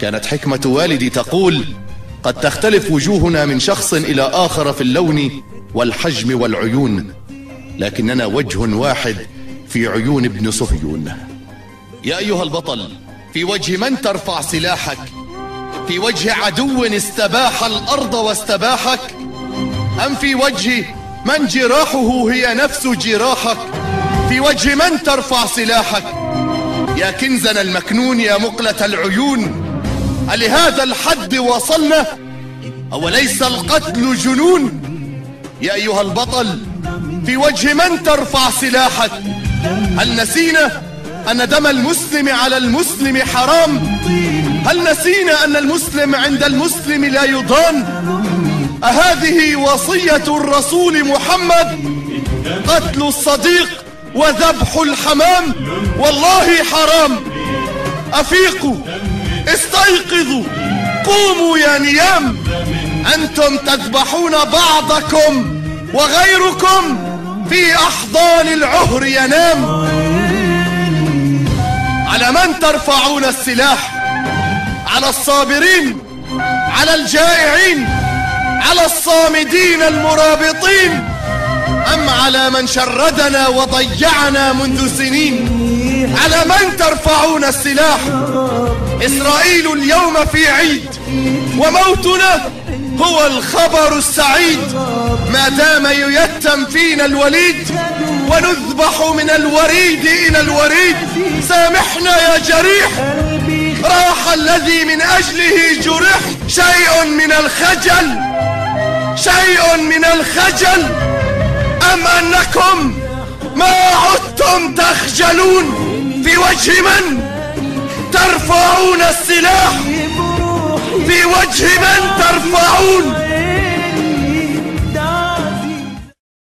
كانت حكمة والدي تقول: قد تختلف وجوهنا من شخص إلى آخر في اللون والحجم والعيون، لكننا وجه واحد في عيون ابن صهيون. يا أيها البطل، في وجه من ترفع سلاحك؟ في وجه عدو استباح الأرض واستباحك؟ أم في وجه من جراحه هي نفس جراحك؟ في وجه من ترفع سلاحك؟ يا كنزنا المكنون، يا مقلة العيون، ألهذا الحد وصلنا؟ أوليس القتل جنون؟ يا أيها البطل، في وجه من ترفع سلاحك؟ هل نسينا أن دم المسلم على المسلم حرام؟ هل نسينا أن المسلم عند المسلم لا يضان؟ أهذه وصية الرسول محمد؟ قتل الصديق وذبح الحمام والله حرام. أفيقوا، استيقظوا، قوموا يا نيام، أنتم تذبحون بعضكم وغيركم في أحضان العهر ينام. على من ترفعون السلاح؟ على الصابرين، على الجائعين، على الصامدين المرابطين، أم على من شردنا وضيعنا منذ سنين؟ على من ترفعون السلاح؟ إسرائيل اليوم في عيد، وموتنا هو الخبر السعيد. ما دام ييتم فينا الوليد ونذبح من الوريد إلى الوريد، سامحنا يا جريح، راح الذي من أجله جرح. شيء من الخجل، شيء من الخجل، أم أنكم ما عدتم تخجلون؟ في وجه من ترفعون السلاح؟ في وجه من ترفعون